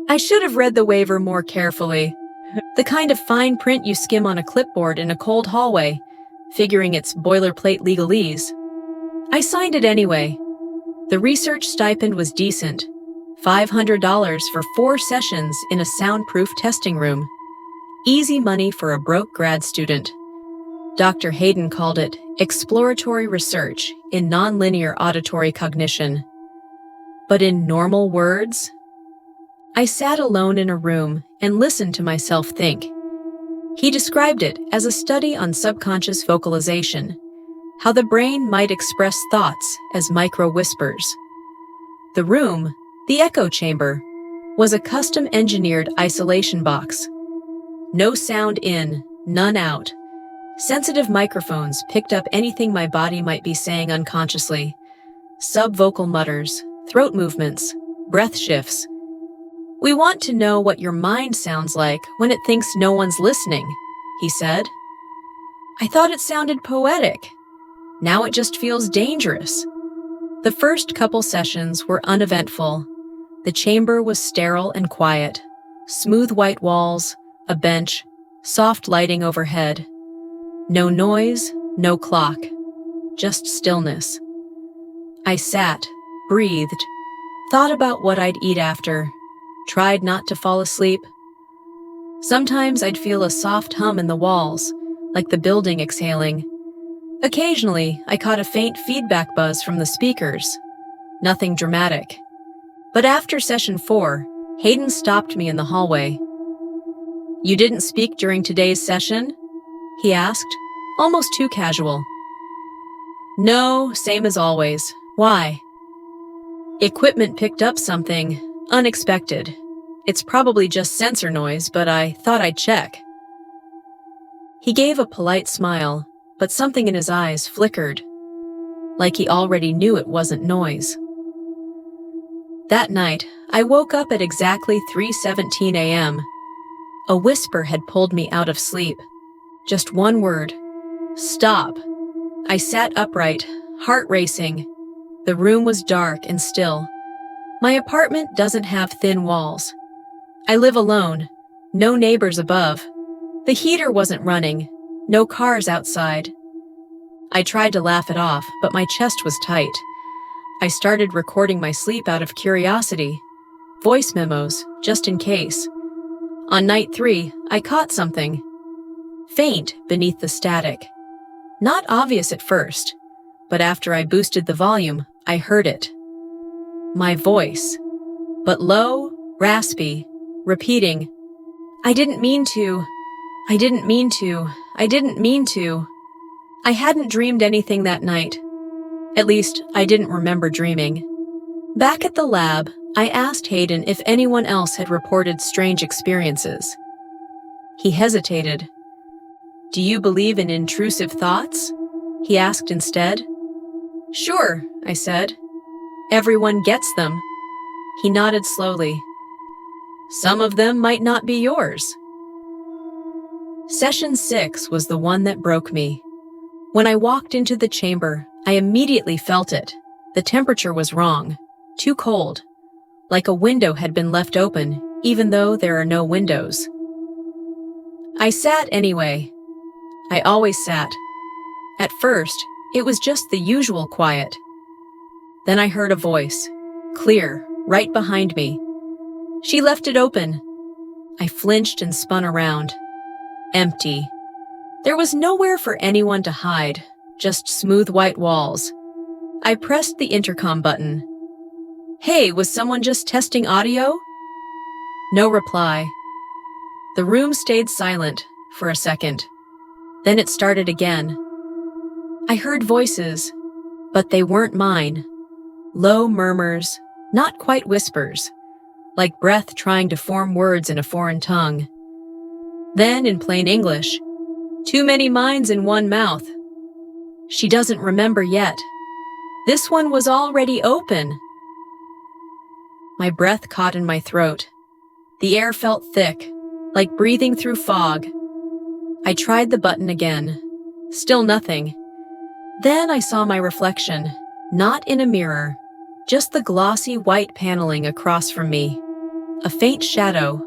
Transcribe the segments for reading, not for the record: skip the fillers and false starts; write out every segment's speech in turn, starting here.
I should have read the waiver more carefully. The kind of fine print you skim on a clipboard in a cold hallway, figuring it's boilerplate legalese. I signed it anyway. The research stipend was decent. $500 for 4 sessions in a soundproof testing room. Easy money for a broke grad student. Dr. Hayden called it exploratory research in nonlinear auditory cognition. But in normal words? I sat alone in a room and listened to myself think. He described it as a study on subconscious vocalization, how the brain might express thoughts as micro-whispers. The room, the echo chamber, was a custom-engineered isolation box. No sound in, none out. Sensitive microphones picked up anything my body might be saying unconsciously. Subvocal mutters, throat movements, breath shifts. "We want to know what your mind sounds like when it thinks no one's listening," he said. I thought it sounded poetic. Now it just feels dangerous. The first couple sessions were uneventful. The chamber was sterile and quiet. Smooth white walls, a bench, soft lighting overhead. No noise, no clock, just stillness. I sat, breathed, thought about what I'd eat after, tried not to fall asleep. Sometimes I'd feel a soft hum in the walls, like the building exhaling. Occasionally, I caught a faint feedback buzz from the speakers. Nothing dramatic. But after session 4, Hayden stopped me in the hallway. "You didn't speak during today's session?" he asked, almost too casual. "No, same as always. Why?" "Equipment picked up something unexpected. It's probably just sensor noise, but I thought I'd check." He gave a polite smile, but something in his eyes flickered, like he already knew it wasn't noise. That night, I woke up at exactly 3:17 a.m. A whisper had pulled me out of sleep. Just one word. Stop. I sat upright, heart racing. The room was dark and still. My apartment doesn't have thin walls. I live alone, no neighbors above. The heater wasn't running, no cars outside. I tried to laugh it off, but my chest was tight. I started recording my sleep out of curiosity. Voice memos, just in case. On night 3, I caught something. Faint beneath the static. Not obvious at first, but after I boosted the volume, I heard it. My voice, but low, raspy, repeating, "I didn't mean to. I didn't mean to. I didn't mean to." I hadn't dreamed anything that night. At least, I didn't remember dreaming. Back at the lab, I asked Hayden if anyone else had reported strange experiences. He hesitated. "Do you believe in intrusive thoughts?" he asked instead. "Sure," I said. "Everyone gets them." He nodded slowly. "Some of them might not be yours." Session 6 was the one that broke me. When I walked into the chamber, I immediately felt it. The temperature was wrong, too cold, like a window had been left open, even though there are no windows. I sat anyway. I always sat. At first, it was just the usual quiet. Then I heard a voice, clear, right behind me. She left it open. I flinched and spun around. Empty. There was nowhere for anyone to hide, just smooth white walls. I pressed the intercom button. "Hey, was someone just testing audio?" No reply. The room stayed silent for a second. Then it started again. I heard voices, but they weren't mine. Low murmurs, not quite whispers, like breath trying to form words in a foreign tongue. Then, in plain English, "Too many minds in one mouth." She doesn't remember yet. This one was already open. My breath caught in my throat. The air felt thick, like breathing through fog. I tried the button again. Still nothing. Then I saw my reflection, not in a mirror, just the glossy white paneling across from me. a faint shadow.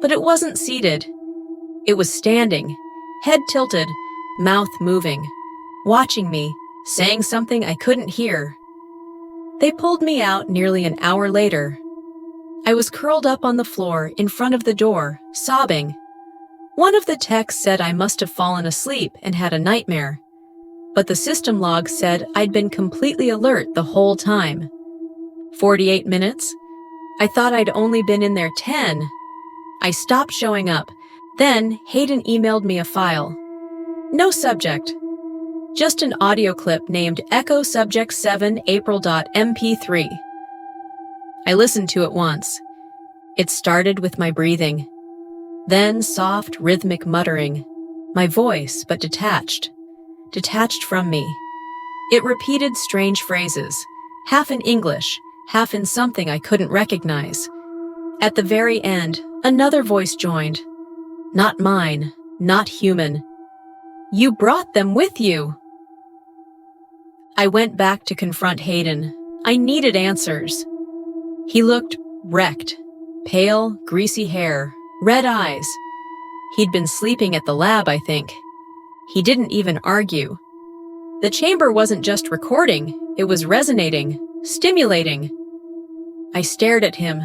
But it wasn't seated. It was standing, head tilted, mouth moving, watching me, saying something I couldn't hear. They pulled me out nearly an hour later. I was curled up on the floor in front of the door, sobbing. One of the techs said I must have fallen asleep and had a nightmare, but the system log said I'd been completely alert the whole time. 48 minutes? I thought I'd only been in there 10. I stopped showing up. Then Hayden emailed me a file. No subject. Just an audio clip named Echo Subject 7 April.mp3. I listened to it once. It started with my breathing. Then soft, rhythmic muttering. My voice, but detached. Detached from me. It repeated strange phrases, half in English, half in something I couldn't recognize. At the very end, another voice joined. Not mine, not human. You brought them with you. I went back to confront Hayden. I needed answers. He looked wrecked. Pale, greasy hair, red eyes. He'd been sleeping at the lab, I think. He didn't even argue. The chamber wasn't just recording, it was resonating, stimulating. I stared at him.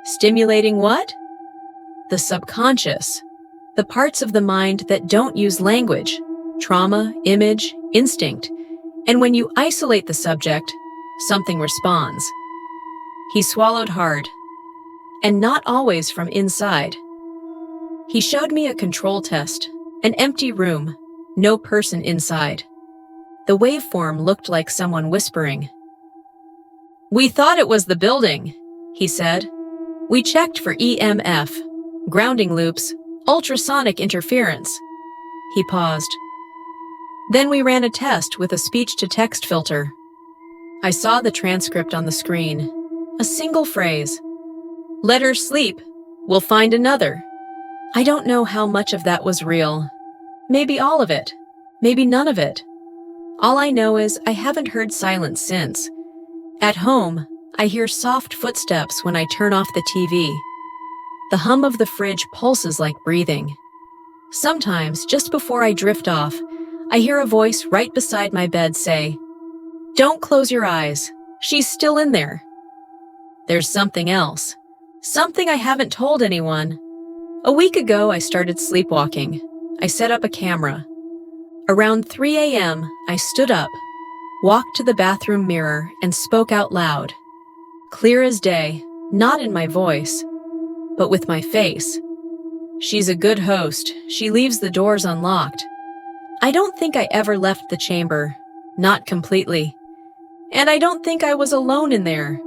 Stimulating what? The subconscious. The parts of the mind that don't use language. Trauma, image, instinct. And when you isolate the subject, something responds. He swallowed hard. And not always from inside. He showed me a control test, an empty room, no person inside. The waveform looked like someone whispering. We thought it was the building, he said. We checked for EMF, grounding loops, ultrasonic interference. He paused. Then we ran a test with a speech-to-text filter. I saw the transcript on the screen. A single phrase. Let her sleep. We'll find another. I don't know how much of that was real. Maybe all of it. Maybe none of it. All I know is I haven't heard silence since. At home, I hear soft footsteps when I turn off the TV. The hum of the fridge pulses like breathing. Sometimes, just before I drift off, I hear a voice right beside my bed say, "Don't close your eyes. She's still in there." There's something else. Something I haven't told anyone. A week ago, I started sleepwalking. I set up a camera. Around 3 a.m., I stood up, walked to the bathroom mirror, and spoke out loud. Clear as day, not in my voice, but with my face. She's a good host. She leaves the doors unlocked. I don't think I ever left the chamber, not completely. And I don't think I was alone in there.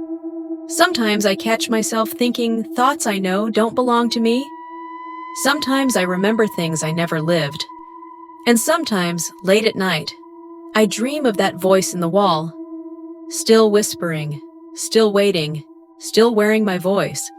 Sometimes I catch myself thinking thoughts I know don't belong to me. Sometimes I remember things I never lived. And sometimes, late at night, I dream of that voice in the wall, still whispering, still waiting, still wearing my voice.